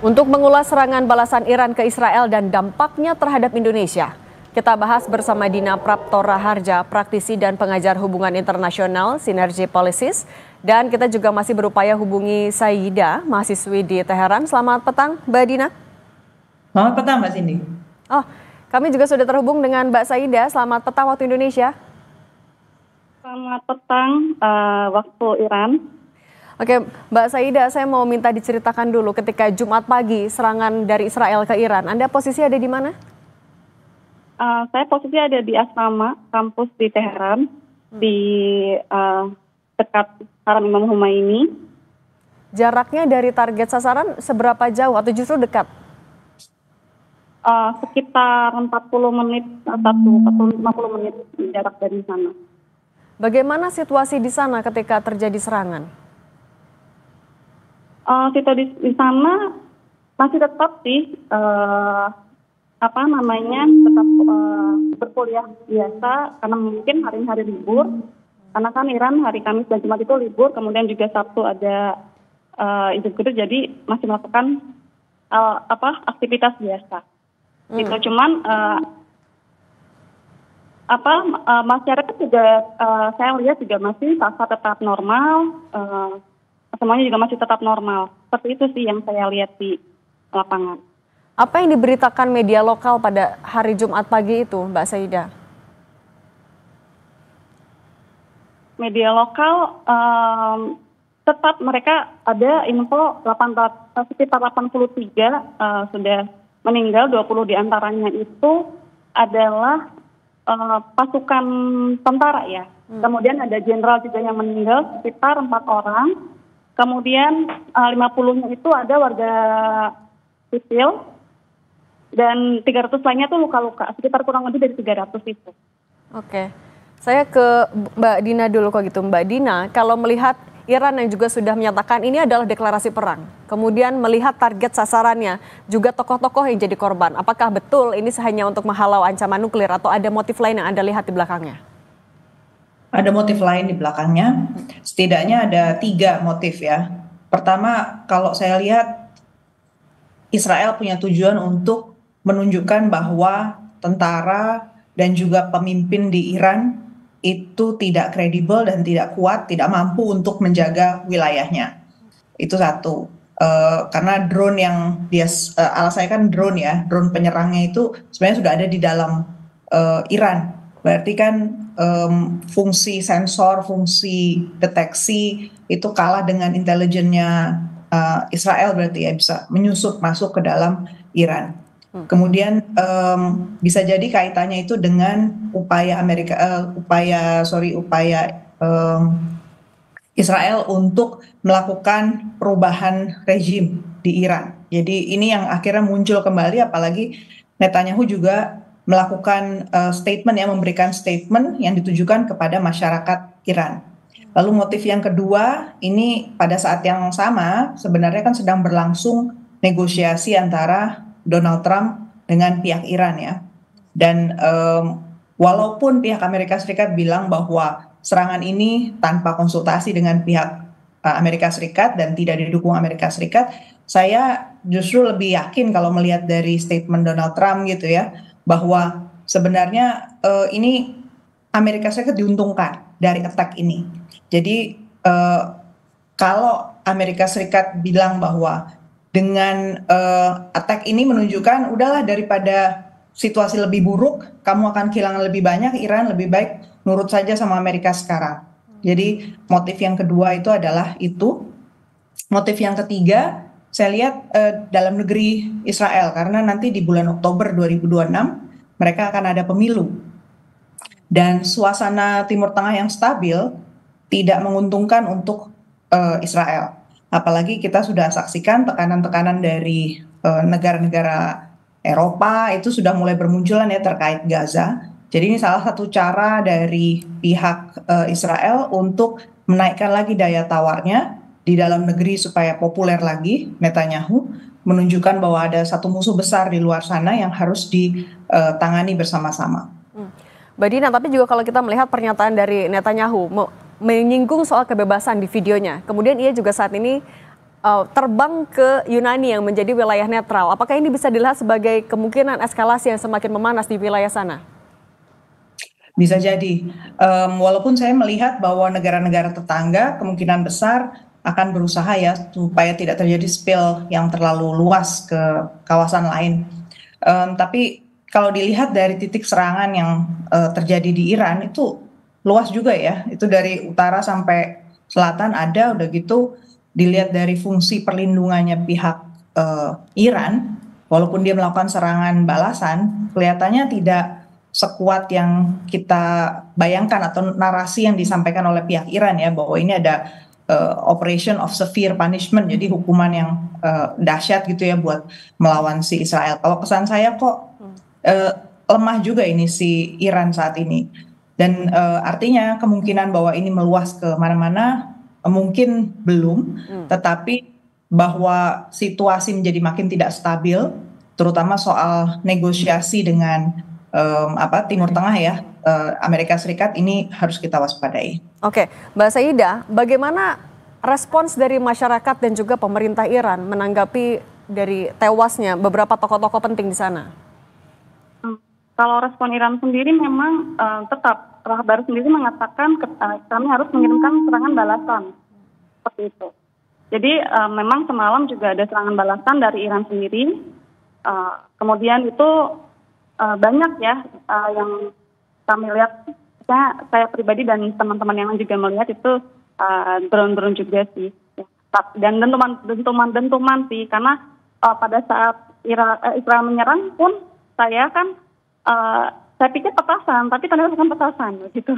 Untuk mengulas serangan balasan Iran ke Israel dan dampaknya terhadap Indonesia, kita bahas bersama Dina Praptora Harja, praktisi dan pengajar hubungan internasional Synergy Policies. Dan kita juga masih berupaya hubungi Saida, mahasiswi di Teheran. Selamat petang, Mbak Dina. Selamat petang, Mbak Cindy. Oh, kami juga sudah terhubung dengan Mbak Saida. Selamat petang waktu Indonesia. Selamat petang waktu Iran. Oke, Mbak Saida, saya mau minta diceritakan dulu ketika Jumat pagi serangan dari Israel ke Iran. Anda posisi ada di mana? Saya posisi ada di asrama kampus di Teheran, di dekat Haram Imam Khomeini. Jaraknya dari target sasaran seberapa jauh atau justru dekat? Sekitar 40 menit atau 50 menit jarak dari sana. Bagaimana situasi di sana ketika terjadi serangan? Situasi di sana masih tetap sih tetap berkuliah biasa karena mungkin hari-hari libur, karena kan Iran hari Kamis dan Jumat itu libur, kemudian juga Sabtu ada Idul Fitri, jadi masih melakukan aktivitas biasa. Gitu. Cuman masyarakat juga saya lihat juga masih tetap normal. Semuanya juga masih tetap normal. Seperti itu sih yang saya lihat di lapangan. Apa yang diberitakan media lokal pada hari Jumat pagi itu, Mbak Saida? Media lokal tetap mereka ada info sekitar 83 sudah meninggal, 20 diantaranya itu adalah pasukan tentara ya. Kemudian ada jenderal juga yang meninggal, sekitar 4 orang. Kemudian 50-nya itu ada warga sipil dan 300 lainnya itu luka-luka, sekitar kurang lebih dari 300 itu. Oke, saya ke Mbak Dina dulu kok gitu. Mbak Dina, kalau melihat Iran yang juga sudah menyatakan ini adalah deklarasi perang, kemudian melihat target sasarannya, juga tokoh-tokoh yang jadi korban, apakah betul ini hanya untuk menghalau ancaman nuklir atau ada motif lain yang Anda lihat di belakangnya? Ada motif lain di belakangnya, setidaknya ada 3 motif ya. Pertama, kalau saya lihat Israel punya tujuan untuk menunjukkan bahwa tentara dan juga pemimpin di Iran itu tidak kredibel dan tidak kuat, tidak mampu untuk menjaga wilayahnya. Itu satu. Karena drone yang alasannya kan drone ya, drone penyerangnya itu sebenarnya sudah ada di dalam Iran. Berarti kan fungsi sensor, fungsi deteksi itu kalah dengan intelijennya Israel, berarti ya bisa menyusup masuk ke dalam Iran. Kemudian bisa jadi kaitannya itu dengan upaya Israel untuk melakukan perubahan rejim di Iran. Jadi ini yang akhirnya muncul kembali, apalagi Netanyahu juga melakukan statement, yang memberikan statement yang ditujukan kepada masyarakat Iran. Lalu motif yang kedua, ini pada saat yang sama sebenarnya kan sedang berlangsung negosiasi antara Donald Trump dengan pihak Iran ya. Dan walaupun pihak Amerika Serikat bilang bahwa serangan ini tanpa konsultasi dengan pihak Amerika Serikat dan tidak didukung Amerika Serikat, saya justru lebih yakin kalau melihat dari statement Donald Trump gitu ya, bahwa sebenarnya ini Amerika Serikat diuntungkan dari attack ini. Jadi kalau Amerika Serikat bilang bahwa dengan attack ini menunjukkan udahlah, daripada situasi lebih buruk, kamu akan kehilangan lebih banyak, Iran lebih baik nurut saja sama Amerika sekarang. Jadi motif yang kedua itu adalah itu. Motif yang ketiga saya lihat dalam negeri Israel, karena nanti di bulan Oktober 2026 mereka akan ada pemilu. Dan suasana Timur Tengah yang stabil tidak menguntungkan untuk Israel. Apalagi kita sudah saksikan tekanan-tekanan dari negara-negara Eropa itu sudah mulai bermunculan ya terkait Gaza. Jadi ini salah satu cara dari pihak Israel untuk menaikkan lagi daya tawarnya di dalam negeri supaya populer lagi. Netanyahu menunjukkan bahwa ada satu musuh besar di luar sana yang harus ditangani bersama-sama. Mbak Dina, tapi juga kalau kita melihat pernyataan dari Netanyahu menyinggung soal kebebasan di videonya, kemudian ia juga saat ini terbang ke Yunani yang menjadi wilayah netral. Apakah ini bisa dilihat sebagai kemungkinan eskalasi yang semakin memanas di wilayah sana? Bisa jadi, walaupun saya melihat bahwa negara-negara tetangga kemungkinan besar akan berusaha ya supaya tidak terjadi spill yang terlalu luas ke kawasan lain. Tapi kalau dilihat dari titik serangan yang terjadi di Iran itu luas juga ya, itu dari utara sampai selatan ada, udah gitu dilihat dari fungsi perlindungannya pihak Iran, walaupun dia melakukan serangan balasan, kelihatannya tidak sekuat yang kita bayangkan atau narasi yang disampaikan oleh pihak Iran ya, bahwa ini ada operation of severe punishment, jadi hukuman yang dahsyat gitu ya buat melawan si Israel. Kalau kesan saya kok lemah juga ini si Iran saat ini, dan artinya kemungkinan bahwa ini meluas ke mana-mana mungkin belum, tetapi bahwa situasi menjadi makin tidak stabil, terutama soal negosiasi dengan Timur Tengah ya, Amerika Serikat, ini harus kita waspadai. Oke, Mbak Saidah, bagaimana respons dari masyarakat dan juga pemerintah Iran menanggapi dari tewasnya beberapa tokoh-tokoh penting di sana? Kalau respon Iran sendiri memang tetap, Rahbar sendiri mengatakan kami harus mengirimkan serangan balasan, seperti itu. Jadi memang semalam juga ada serangan balasan dari Iran sendiri, kemudian itu banyak ya yang kami lihat, saya pribadi dan teman-teman yang juga melihat itu drone-drone juga sih, dan dentuman sih, karena pada saat Israel menyerang pun saya pikir petasan, tapi ternyata bukan petasan gitu.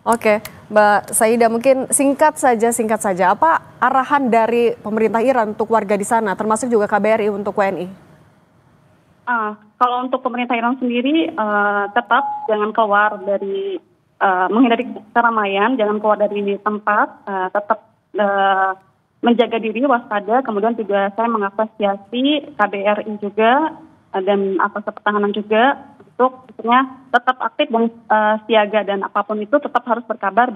Oke, Mbak Saidah, mungkin singkat saja, apa arahan dari pemerintah Iran untuk warga di sana, termasuk juga KBRI untuk WNI? Kalau untuk pemerintah Iran sendiri, tetap jangan keluar dari, menghindari keramaian, jangan keluar dari tempat, tetap menjaga diri, waspada. Kemudian juga saya mengapresiasi KBRI juga dan aparat pertahanan juga untuk tetap aktif dan siaga, dan apapun itu tetap harus berkabar.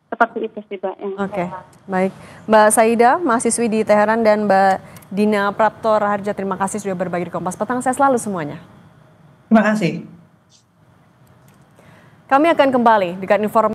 Seperti itu sih, Mbak. Oke, baik. Mbak Saidah, mahasiswi di Teheran, dan Mbak Dina Prapto Raharja, terima kasih sudah berbagi di Kompas Petang. Saya selalu semuanya. Terima kasih. Kami akan kembali dengan informasi